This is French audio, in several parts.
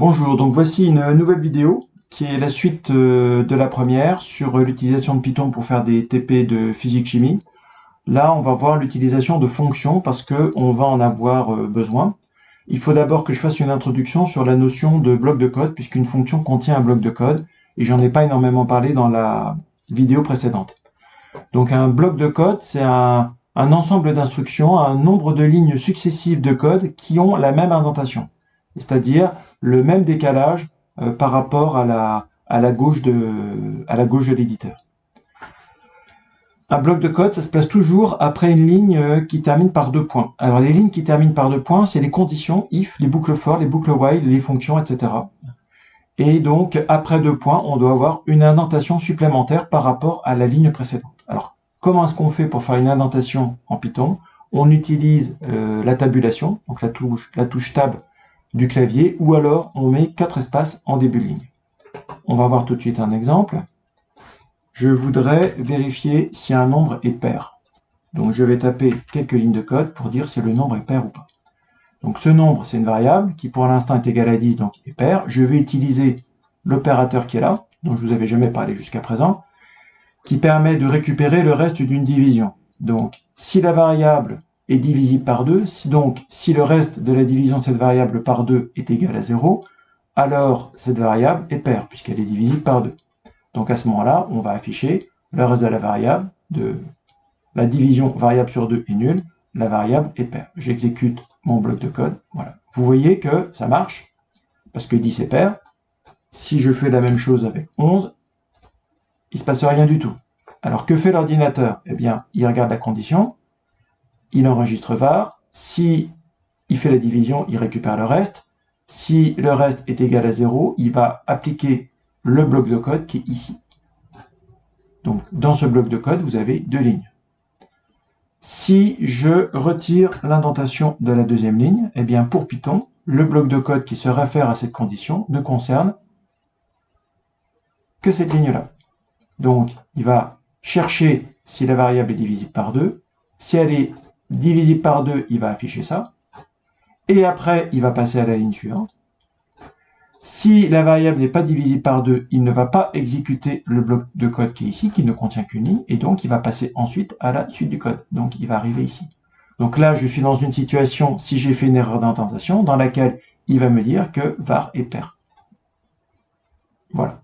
Bonjour, donc voici une nouvelle vidéo qui est la suite de la première sur l'utilisation de Python pour faire des TP de physique-chimie. Là, on va voir l'utilisation de fonctions parce qu'on va en avoir besoin. Il faut d'abord que je fasse une introduction sur la notion de bloc de code puisqu'une fonction contient un bloc de code et j'en ai pas énormément parlé dans la vidéo précédente. Donc un bloc de code, c'est un ensemble d'instructions, un nombre de lignes successives de code qui ont la même indentation, c'est-à-dire le même décalage par rapport à la gauche de l'éditeur. Un bloc de code, ça se place toujours après une ligne qui termine par deux points. Alors les lignes qui terminent par deux points, c'est les conditions, if, les boucles for, les boucles while, les fonctions, etc. Et donc, après deux points, on doit avoir une indentation supplémentaire par rapport à la ligne précédente. Alors, comment est-ce qu'on fait pour faire une indentation en Python? On utilise la tabulation, donc la touche tab du clavier, ou alors on met 4 espaces en début de ligne. On va voir tout de suite un exemple. Je voudrais vérifier si un nombre est pair. Donc, je vais taper quelques lignes de code pour dire si le nombre est pair ou pas. Donc ce nombre, c'est une variable qui pour l'instant est égale à 10, donc est pair. Je vais utiliser l'opérateur qui est là, dont je ne vous avais jamais parlé jusqu'à présent, qui permet de récupérer le reste d'une division. Donc si la variable est divisible par 2, si le reste de la division de cette variable par 2 est égal à 0, alors cette variable est pair, puisqu'elle est divisible par 2. Donc à ce moment-là, on va afficher le reste de la variable, de la division variable sur 2 est nulle, la variable est pair. J'exécute mon bloc de code. Voilà. Vous voyez que ça marche, parce que 10 est pair. Si je fais la même chose avec 11, il ne se passe rien du tout. Alors que fait l'ordinateur? Eh bien, il regarde la condition, il enregistre var. Si il fait la division, il récupère le reste. Si le reste est égal à 0, il va appliquer le bloc de code qui est ici. Donc, dans ce bloc de code, vous avez deux lignes. Si je retire l'indentation de la deuxième ligne, eh bien pour Python, le bloc de code qui se réfère à cette condition ne concerne que cette ligne-là. Donc, il va chercher si la variable est divisible par 2. Si elle est divisible par 2, il va afficher ça. Et après, il va passer à la ligne suivante. Si la variable n'est pas divisible par 2, il ne va pas exécuter le bloc de code qui est ici, qui ne contient qu'une ligne, et donc il va passer ensuite à la suite du code. Donc il va arriver ici. Donc là, je suis dans une situation, si j'ai fait une erreur d'indentation, dans laquelle il va me dire que var est pair. Voilà.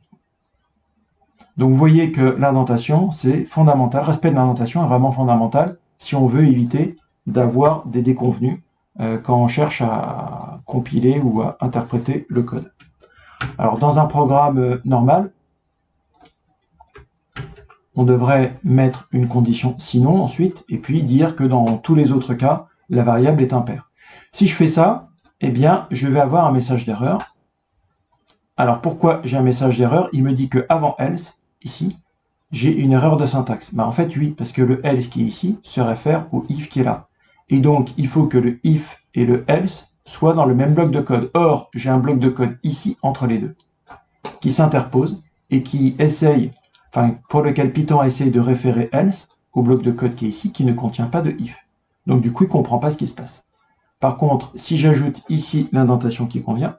Donc vous voyez que l'indentation, c'est fondamental. Le respect de l'indentation est vraiment fondamental si on veut éviter d'avoir des déconvenus quand on cherche à compiler ou à interpréter le code. Alors, dans un programme normal, on devrait mettre une condition sinon ensuite, et puis dire que dans tous les autres cas, la variable est impaire. Si je fais ça, eh bien, je vais avoir un message d'erreur. Alors, pourquoi j'ai un message d'erreur? Il me dit que avant else, ici, j'ai une erreur de syntaxe. En fait, oui, parce que le else qui est ici se réfère au if qui est là. Et donc, il faut que le if et le else soient dans le même bloc de code. Or, j'ai un bloc de code ici entre les deux, qui s'interpose et qui essaye, pour lequel Python essaye de référer else au bloc de code qui est ici, qui ne contient pas de if. Donc du coup, il ne comprend pas ce qui se passe. Par contre, si j'ajoute ici l'indentation qui convient,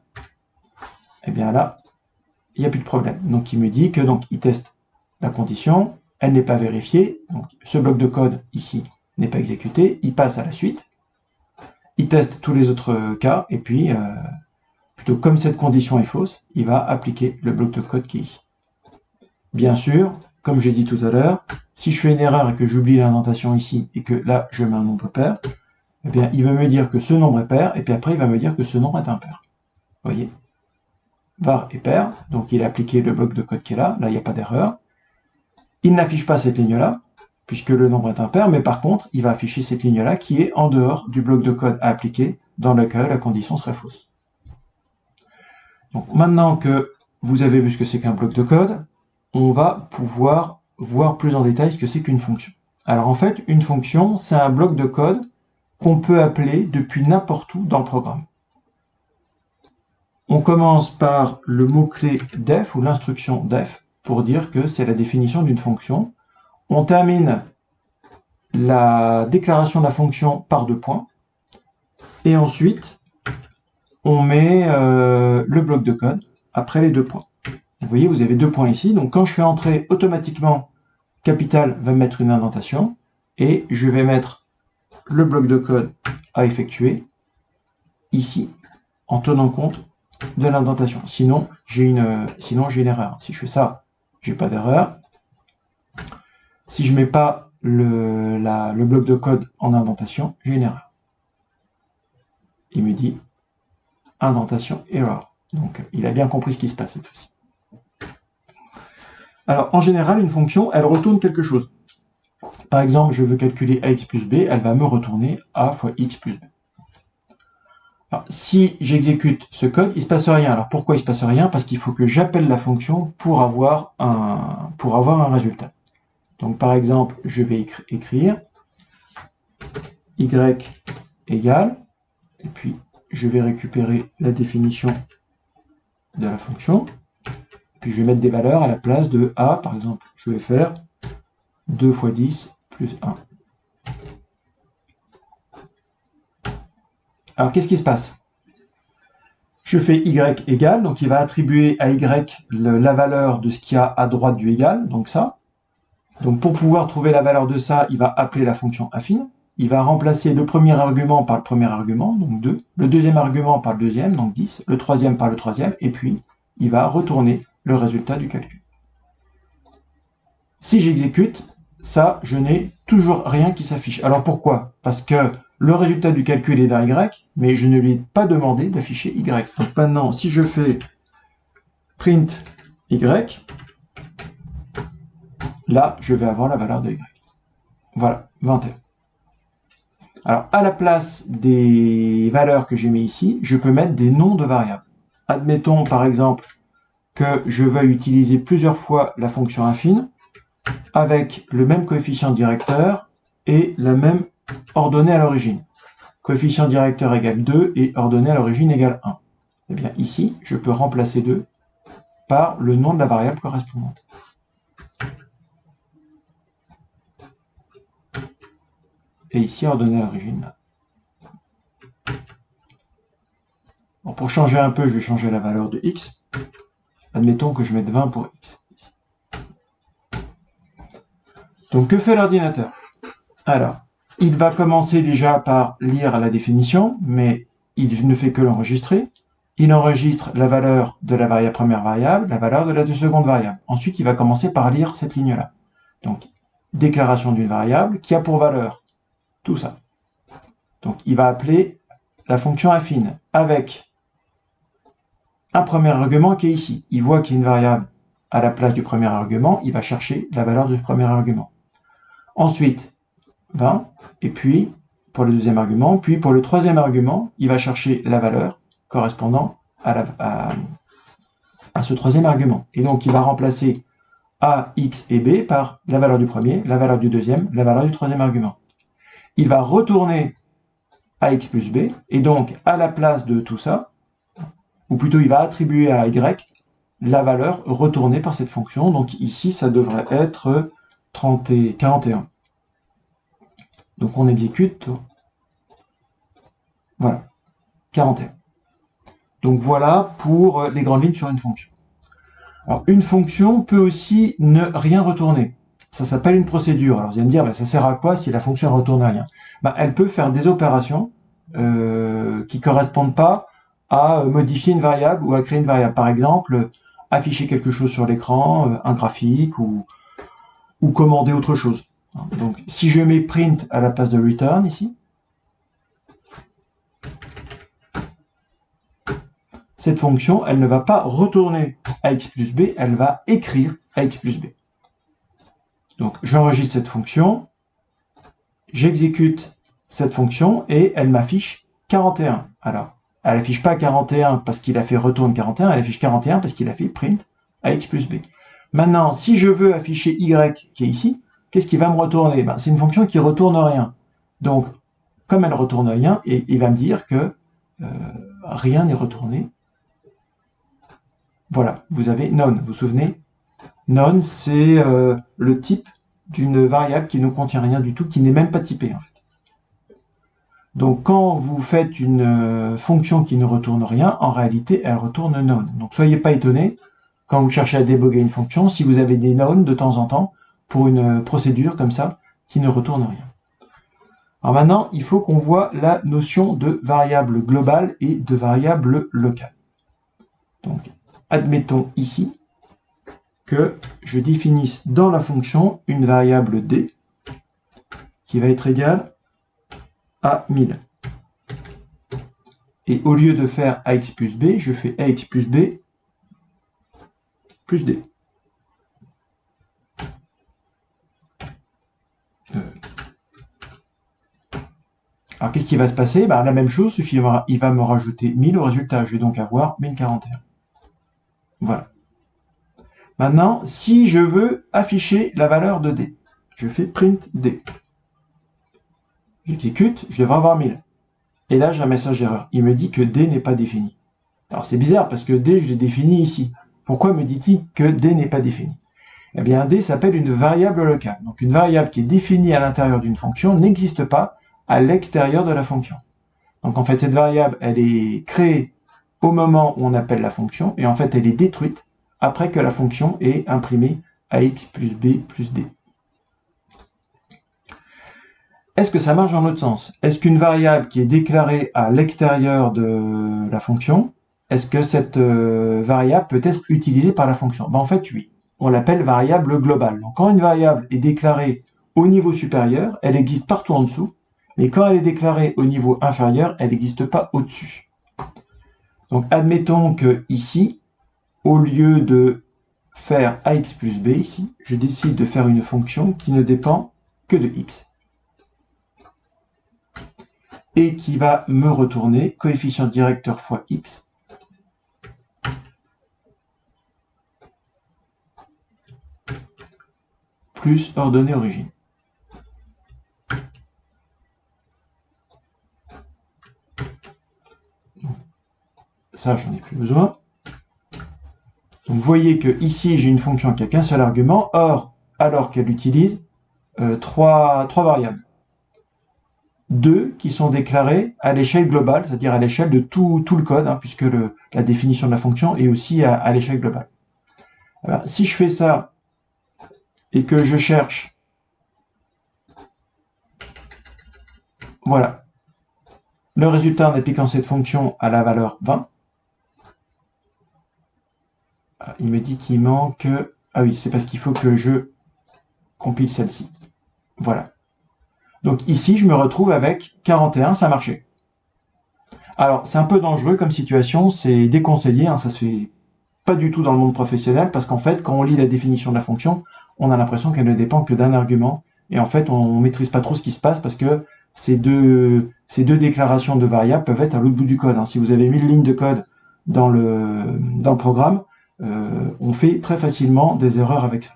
eh bien là, il n'y a plus de problème. Donc il me dit que il teste la condition, elle n'est pas vérifiée, donc ce bloc de code ici n'est pas exécuté, il passe à la suite, il teste tous les autres cas, et puis plutôt comme cette condition est fausse, il va appliquer le bloc de code qui est ici. Bien sûr, comme j'ai dit tout à l'heure, si je fais une erreur et que j'oublie l'indentation ici, et que là je mets un nombre pair, eh bien il va me dire que ce nombre est pair, et puis après il va me dire que ce nombre est impair. Vous voyez, var est pair, donc il a appliqué le bloc de code qui est là, il n'y a pas d'erreur. Il n'affiche pas cette ligne-là, puisque le nombre est impair, mais par contre, il va afficher cette ligne-là qui est en dehors du bloc de code à appliquer, dans lequel la condition serait fausse. Donc maintenant que vous avez vu ce que c'est qu'un bloc de code, on va pouvoir voir plus en détail ce que c'est qu'une fonction. Alors en fait, une fonction, c'est un bloc de code qu'on peut appeler depuis n'importe où dans le programme. On commence par le mot-clé def ou l'instruction def pour dire que c'est la définition d'une fonction. On termine la déclaration de la fonction par deux points. Et ensuite, on met le bloc de code après les 2 points. Vous voyez, vous avez 2 points ici. Donc quand je fais entrer, automatiquement, capital va mettre une indentation et je vais mettre le bloc de code à effectuer ici en tenant compte de l'indentation. Sinon, j'ai une erreur. Si je fais ça, j'ai pas d'erreur. Si je mets pas le bloc de code en indentation, j'ai une erreur. Il me dit indentation error. Donc, il a bien compris ce qui se passe cette fois-ci. Alors, en général, une fonction, elle retourne quelque chose. Par exemple, je veux calculer ax plus b, elle va me retourner a fois x plus b. Alors, si j'exécute ce code, il ne se passe rien. Alors, pourquoi il ne se passe rien? Parce qu'il faut que j'appelle la fonction pour avoir un résultat. Donc, par exemple, je vais écrire y égale, et puis je vais récupérer la définition de la fonction, puis je vais mettre des valeurs à la place de a, par exemple, je vais faire 2 fois 10 plus 1. Alors, qu'est-ce qui se passe? Je fais y égale, donc il va attribuer à y la valeur de ce qu'il y a à droite du égal, donc ça. Donc pour pouvoir trouver la valeur de ça, il va appeler la fonction affine. Il va remplacer le premier argument par le premier argument, donc 2, le deuxième argument par le deuxième, donc 10, le troisième par le troisième, et puis il va retourner le résultat du calcul. Si j'exécute, ça, je n'ai toujours rien qui s'affiche. Alors pourquoi? Parce que le résultat du calcul est d'un y, mais je ne lui ai pas demandé d'afficher y. Donc maintenant, si je fais print y, là, je vais avoir la valeur de y. Voilà, 21. Alors, à la place des valeurs que j'ai mis ici, je peux mettre des noms de variables. Admettons, par exemple, que je veuille utiliser plusieurs fois la fonction affine avec le même coefficient directeur et la même ordonnée à l'origine. Coefficient directeur égale 2 et ordonnée à l'origine égale 1. Eh bien, ici, je peux remplacer 2 par le nom de la variable correspondante. Et ici, ordonnée à l'origine. Bon, pour changer un peu, je vais changer la valeur de x. Admettons que je mette 20 pour x. Donc, que fait l'ordinateur? Alors, il va commencer déjà par lire la définition, mais il ne fait que l'enregistrer. Il enregistre la valeur de la première variable, la valeur de la seconde variable. Ensuite, il va commencer par lire cette ligne-là. Donc, déclaration d'une variable qui a pour valeur tout ça. Donc, il va appeler la fonction affine avec un premier argument qui est ici. Il voit qu'il y a une variable à la place du premier argument, il va chercher la valeur du premier argument. Ensuite, 20, et puis pour le deuxième argument, puis pour le troisième argument, il va chercher la valeur correspondant à ce troisième argument. Et donc, il va remplacer a, x et b par la valeur du premier, la valeur du deuxième, la valeur du troisième argument. Il va retourner ax plus b, et donc, à la place de tout ça, ou plutôt, il va attribuer à y la valeur retournée par cette fonction. Donc, ici, ça devrait être 41. Donc, on exécute. Voilà, 41. Donc, voilà pour les grandes lignes sur une fonction. Alors, une fonction peut aussi ne rien retourner. Ça s'appelle une procédure. Alors, vous allez me dire, bah, ça sert à quoi si la fonction ne retourne rien? Bah, elle peut faire des opérations qui ne correspondent pas à modifier une variable ou à créer une variable. Par exemple, afficher quelque chose sur l'écran, un graphique, ou commander autre chose. Donc, si je mets print à la place de return ici, cette fonction, elle ne va pas retourner ax plus b, elle va écrire ax plus b. Donc, j'enregistre cette fonction, j'exécute cette fonction et elle m'affiche 41. Alors, elle n'affiche pas 41 parce qu'il a fait retourne 41, elle affiche 41 parce qu'il a fait print ax plus b. Maintenant, si je veux afficher y qui est ici, qu'est-ce qui va me retourner? Ben, c'est une fonction qui ne retourne rien. Donc, comme elle ne retourne rien, il va me dire que rien n'est retourné. Voilà, vous avez none, vous vous souvenez? None, c'est le type d'une variable qui ne contient rien du tout, qui n'est même pas typée en fait. Donc, quand vous faites une fonction qui ne retourne rien, en réalité, elle retourne none. Donc, soyez pas étonnés quand vous cherchez à déboguer une fonction, si vous avez des none de temps en temps pour une procédure comme ça qui ne retourne rien. Alors maintenant, il faut qu'on voit la notion de variable globale et de variable locale. Donc, admettons ici que je définisse dans la fonction une variable d qui va être égale à 1000. Et au lieu de faire ax plus b, je fais ax plus b plus d. Alors qu'est-ce qui va se passer? La même chose, il va me rajouter 1000 au résultat. Je vais donc avoir 1041. Voilà. Maintenant, si je veux afficher la valeur de d, je fais print d. J'exécute, je devrais avoir 1000. Et là, j'ai un message d'erreur. Il me dit que d n'est pas défini. Alors c'est bizarre parce que d, je l'ai défini ici. Pourquoi me dit-il que d n'est pas défini? Eh bien, d s'appelle une variable locale. Donc une variable qui est définie à l'intérieur d'une fonction n'existe pas à l'extérieur de la fonction. Donc en fait, cette variable, elle est créée au moment où on appelle la fonction, et en fait, elle est détruite après que la fonction ait imprimé ax plus b plus d. Est-ce que ça marche dans l'autre sens? Est-ce qu'une variable qui est déclarée à l'extérieur de la fonction, est-ce que cette variable peut être utilisée par la fonction? En fait, oui. On l'appelle variable globale. Donc quand une variable est déclarée au niveau supérieur, elle existe partout en dessous, mais quand elle est déclarée au niveau inférieur, elle n'existe pas au-dessus. Donc admettons que ici, au lieu de faire ax plus b ici, je décide de faire une fonction qui ne dépend que de x et qui va me retourner coefficient directeur fois x plus ordonnée origine. Ça, j'en ai plus besoin. Donc, vous voyez que ici, j'ai une fonction qui n'a qu'un seul argument, or, alors qu'elle utilise trois variables. 2 qui sont déclarées à l'échelle globale, c'est-à-dire à l'échelle de tout le code, puisque la définition de la fonction est aussi à l'échelle globale. Alors, si je fais ça et que je cherche, voilà, le résultat en appliquant cette fonction à la valeur 20, il me dit qu'il manque... Ah oui, c'est parce qu'il faut que je compile celle-ci. Voilà. Donc ici, je me retrouve avec 41, ça marchait. Alors, c'est un peu dangereux comme situation, c'est déconseillé, ça se fait pas du tout dans le monde professionnel, parce qu'en fait, quand on lit la définition de la fonction, on a l'impression qu'elle ne dépend que d'un argument, et en fait, on ne maîtrise pas trop ce qui se passe, parce que ces deux déclarations de variables peuvent être à l'autre bout du code. Si vous avez 1000 lignes de code dans le programme, on fait très facilement des erreurs avec ça.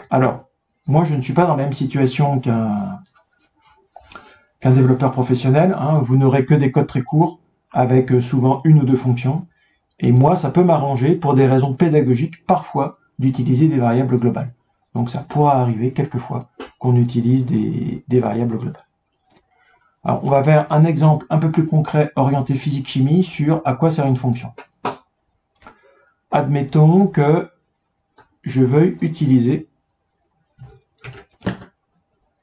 Alors, moi, je ne suis pas dans la même situation qu'un développeur professionnel. Vous n'aurez que des codes très courts, avec souvent une ou deux fonctions. Et moi, ça peut m'arranger, pour des raisons pédagogiques, parfois, d'utiliser des variables globales. Donc ça pourra arriver quelquefois qu'on utilise des variables globales. Alors, on va faire un exemple un peu plus concret orienté physique-chimie sur à quoi sert une fonction. Admettons que je veuille utiliser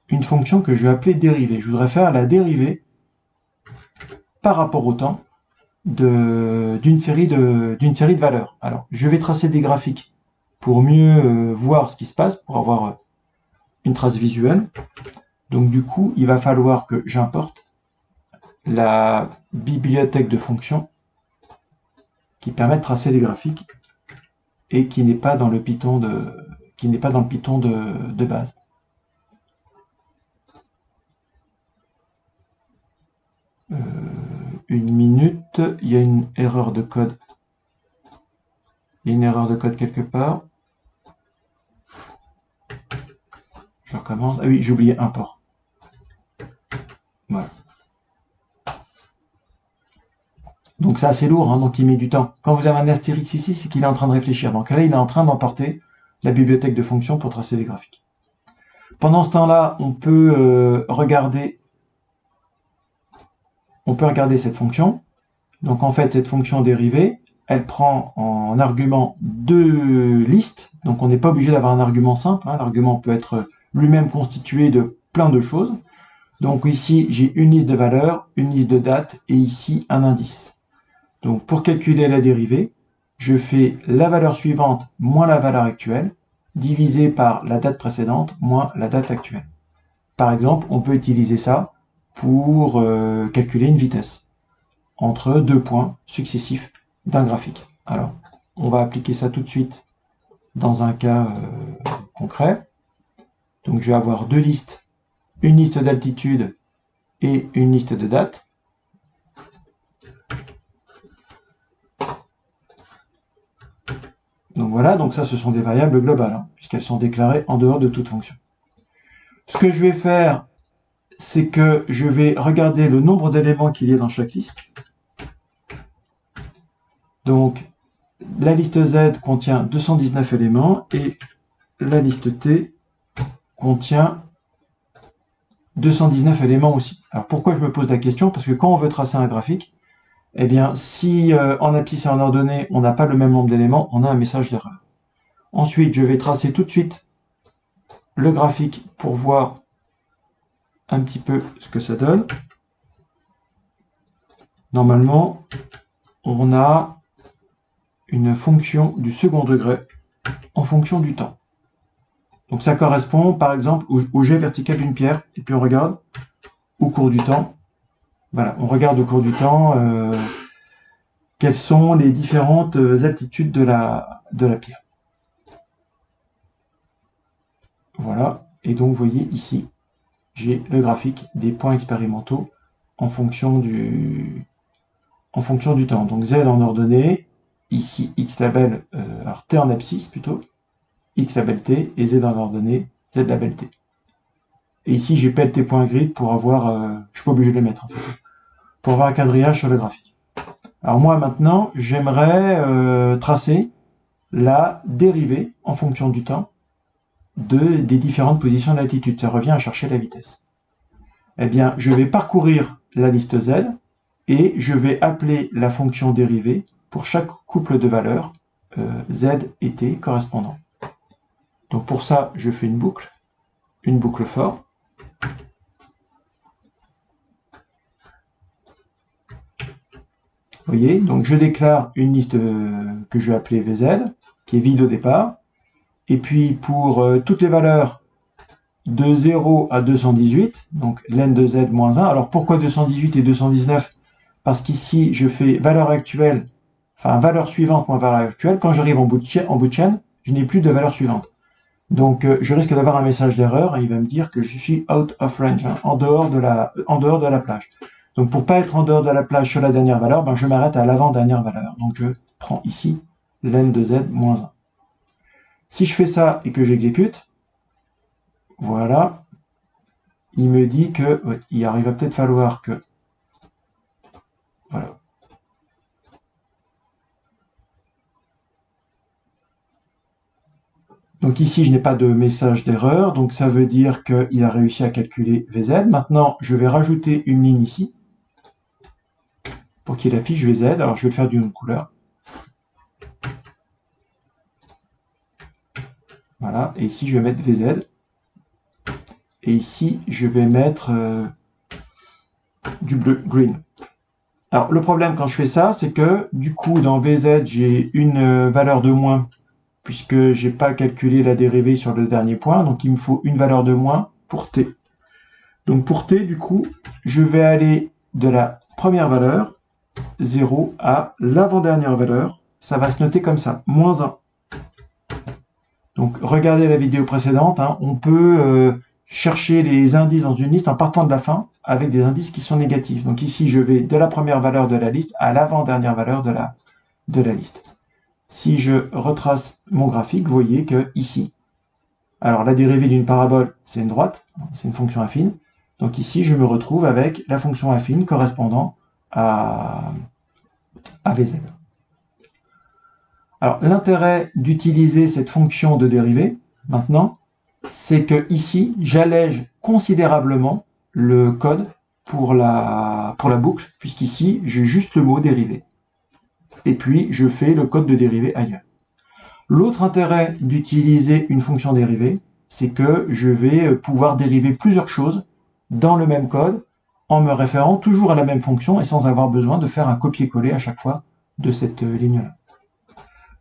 une fonction que je vais appeler dérivée. Je voudrais faire la dérivée par rapport au temps d'une série de valeurs. Alors, je vais tracer des graphiques pour mieux voir ce qui se passe, pour avoir une trace visuelle. Donc du coup, il va falloir que j'importe la bibliothèque de fonctions qui permet de tracer les graphiques et qui n'est pas dans le Python de base. Une minute, il y a une erreur de code. Il y a une erreur de code quelque part. Je recommence. Ah oui, j'ai oublié import. Voilà. Donc c'est assez lourd, donc il met du temps. Quand vous avez un astérix ici, c'est qu'il est en train de réfléchir. Donc là, il est en train d'emporter la bibliothèque de fonctions pour tracer les graphiques. Pendant ce temps-là, on peut regarder on peut regarder cette fonction. Donc en fait, cette fonction dérivée, elle prend en argument deux listes. Donc on n'est pas obligé d'avoir un argument simple. Hein. L'argument peut être lui-même constitué de plein de choses. Donc ici, j'ai une liste de valeurs, une liste de dates et ici un indice. Donc pour calculer la dérivée, je fais la valeur suivante moins la valeur actuelle, divisé par la date précédente moins la date actuelle. Par exemple, on peut utiliser ça pour calculer une vitesse entre deux points successifs d'un graphique. Alors, on va appliquer ça tout de suite dans un cas concret. Donc, je vais avoir deux listes, une liste d'altitude et une liste de date. Donc voilà, donc ça, ce sont des variables globales, hein, puisqu'elles sont déclarées en dehors de toute fonction. Ce que je vais faire, c'est que je vais regarder le nombre d'éléments qu'il y a dans chaque liste. Donc, la liste Z contient 219 éléments et la liste T contient 219 éléments aussi. Alors, pourquoi je me pose la question? Parce que quand on veut tracer un graphique, eh bien, si en abscisse et en ordonnée, on n'a pas le même nombre d'éléments, on a un message d'erreur. Ensuite, je vais tracer tout de suite le graphique pour voir un petit peu ce que ça donne. Normalement, on a une fonction du second degré en fonction du temps. Donc ça correspond par exemple au jet vertical d'une pierre. Et puis on regarde au cours du temps. Voilà, on regarde au cours du temps quelles sont les différentes altitudes de la pierre. Voilà, et donc vous voyez ici, j'ai le graphique des points expérimentaux en fonction du temps. Donc Z en ordonnée, ici X label, alors T en abscisse plutôt, X label T, et Z en ordonnée, Z label T. Et ici j'ai PLT.grid pour avoir, je ne suis pas obligé de le mettre en fait, pour avoir un quadrillage sur le graphique. Alors moi maintenant, j'aimerais tracer la dérivée en fonction du temps des différentes positions de l'altitude. Ça revient à chercher la vitesse. Eh bien, je vais parcourir la liste Z et je vais appeler la fonction dérivée pour chaque couple de valeurs Z et T correspondant. Donc pour ça, je fais une boucle for. Vous voyez, donc je déclare une liste que je vais appeler VZ, qui est vide au départ. Et puis pour toutes les valeurs de 0 à 218, donc len de z moins 1. Alors pourquoi 218 et 219? Parce qu'ici, je fais valeur actuelle, enfin valeur suivante moins valeur actuelle. Quand j'arrive en bout de chaîne, je n'ai plus de valeur suivante. Donc je risque d'avoir un message d'erreur et il va me dire que je suis out of range, hein, en dehors de la plage. Donc pour pas être en dehors de la plage sur la dernière valeur, ben, je m'arrête à l'avant-dernière valeur. Donc je prends ici len de z moins 1. Si je fais ça et que j'exécute, voilà, il me dit que ouais, il va peut-être falloir que voilà. Donc ici, je n'ai pas de message d'erreur, donc ça veut dire qu'il a réussi à calculer VZ. Maintenant, je vais rajouter une ligne ici pour qu'il affiche VZ. Alors je vais le faire d'une autre couleur. Voilà, et ici je vais mettre VZ. Et ici, je vais mettre du bleu, green. Alors, le problème quand je fais ça, c'est que du coup, dans VZ, j'ai une valeur de moins, puisque je n'ai pas calculé la dérivée sur le dernier point. Donc, il me faut une valeur de moins pour T. Donc, pour T, du coup, je vais aller de la première valeur, 0, à l'avant-dernière valeur. Ça va se noter comme ça, moins 1. Donc, regardez la vidéo précédente. Hein, on peut chercher les indices dans une liste en partant de la fin avec des indices qui sont négatifs. Donc ici, je vais de la première valeur de la liste à l'avant-dernière valeur de la liste. Si je retrace mon graphique, vous voyez que ici, alors la dérivée d'une parabole, c'est une droite, c'est une fonction affine. Donc ici, je me retrouve avec la fonction affine correspondant à VZ. Alors l'intérêt d'utiliser cette fonction de dérivée, maintenant, c'est que ici, j'allège considérablement le code pour la boucle, puisqu'ici, j'ai juste le mot dérivé. Et puis, je fais le code de dérivée ailleurs. L'autre intérêt d'utiliser une fonction dérivée, c'est que je vais pouvoir dériver plusieurs choses dans le même code en me référant toujours à la même fonction et sans avoir besoin de faire un copier-coller à chaque fois de cette ligne-là.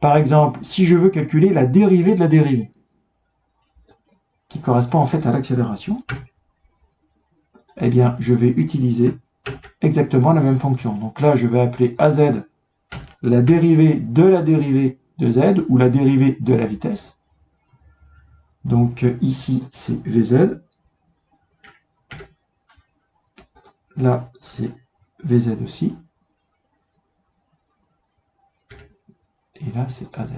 Par exemple, si je veux calculer la dérivée de la dérivée, qui correspond en fait à l'accélération, eh bien, je vais utiliser exactement la même fonction. Donc là, je vais appeler AZ la dérivée de Z, ou la dérivée de la vitesse. Donc ici, c'est VZ. Là, c'est VZ aussi. Et là, c'est AZ.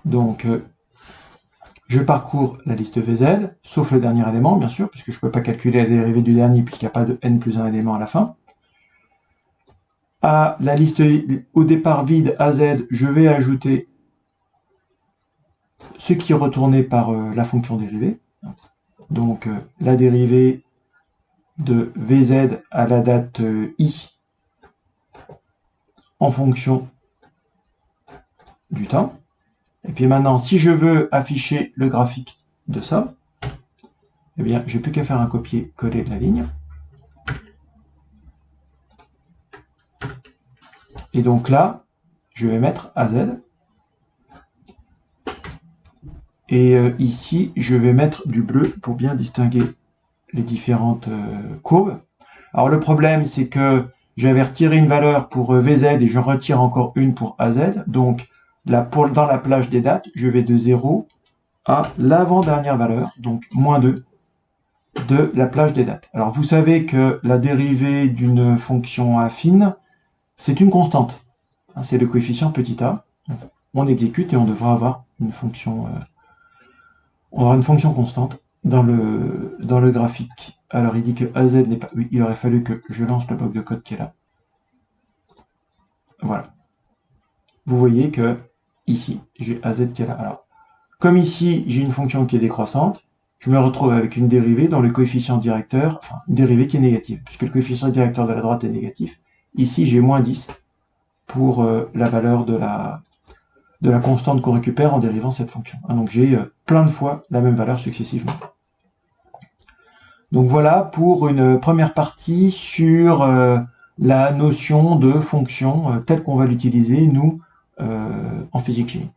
Donc, je parcours la liste VZ, sauf le dernier élément, bien sûr, puisque je ne peux pas calculer la dérivée du dernier, puisqu'il n'y a pas de n plus un élément à la fin. À la liste au départ vide AZ, je vais ajouter ce qui est retourné par la fonction dérivée. Donc, la dérivée de VZ à la date I en fonction du temps. Et puis maintenant, si je veux afficher le graphique de ça, eh bien, j'ai plus qu'à faire un copier-coller de la ligne. Et donc là, je vais mettre AZ. Et ici, je vais mettre du bleu pour bien distinguer les différentes courbes. Alors le problème, c'est que j'avais retiré une valeur pour VZ et je retire encore une pour AZ. Donc là, dans la plage des dates, je vais de 0 à l'avant-dernière valeur, donc moins 2 de la plage des dates. Alors vous savez que la dérivée d'une fonction affine, c'est une constante. C'est le coefficient petit a. On exécute et on devra avoir une fonction, constante dans le graphique. Alors il dit que AZ n'est pas... Oui, il aurait fallu que je lance le bloc de code qui est là. Voilà. Vous voyez que ici, j'ai AZ qui est là. Alors, comme ici, j'ai une fonction qui est décroissante, je me retrouve avec une dérivée dont le coefficient directeur, enfin, une dérivée qui est négative, puisque le coefficient directeur de la droite est négatif. Ici, j'ai moins 10 pour la valeur de la constante qu'on récupère en dérivant cette fonction. Donc j'ai plein de fois la même valeur successivement. Donc voilà pour une première partie sur la notion de fonction telle qu'on va l'utiliser, nous, en physique-chimie.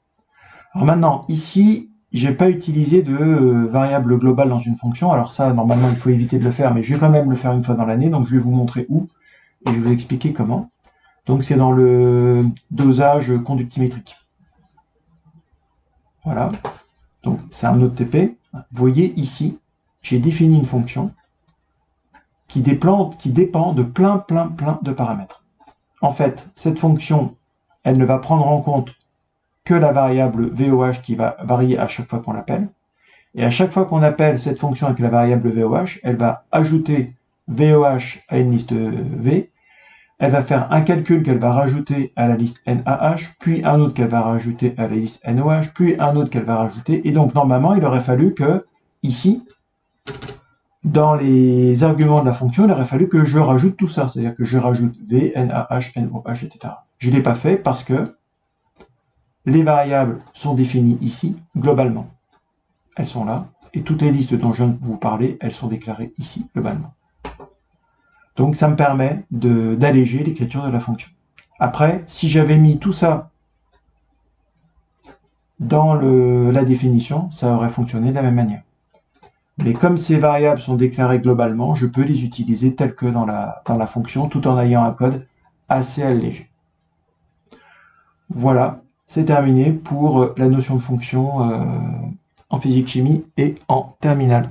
Alors maintenant, ici, j'ai pas utilisé de variable globale dans une fonction. Alors ça, normalement, il faut éviter de le faire, mais je vais quand même le faire une fois dans l'année, donc je vais vous montrer où, et je vais vous expliquer comment. Donc c'est dans le dosage conductimétrique. Voilà. Donc c'est un autre TP. Vous voyez ici, j'ai défini une fonction qui dépend de plein de paramètres. En fait, cette fonction, elle ne va prendre en compte que la variable VOH qui va varier à chaque fois qu'on l'appelle. Et à chaque fois qu'on appelle cette fonction avec la variable VOH, elle va ajouter VOH à une liste V. Elle va faire un calcul qu'elle va rajouter à la liste NaH, puis un autre qu'elle va rajouter à la liste NOH, puis un autre qu'elle va rajouter. Et donc, normalement, il aurait fallu que, ici, dans les arguments de la fonction, il aurait fallu que je rajoute tout ça. C'est-à-dire que je rajoute V, NaH, NOH, etc. Je ne l'ai pas fait parce que les variables sont définies ici, globalement. Elles sont là. Et toutes les listes dont je viens de vous parler, elles sont déclarées ici, globalement. Donc ça me permet d'alléger l'écriture de la fonction. Après, si j'avais mis tout ça dans la définition, ça aurait fonctionné de la même manière. Mais comme ces variables sont déclarées globalement, je peux les utiliser telles que dans la fonction, tout en ayant un code assez allégé. Voilà, c'est terminé pour la notion de fonction en physique-chimie et en terminale.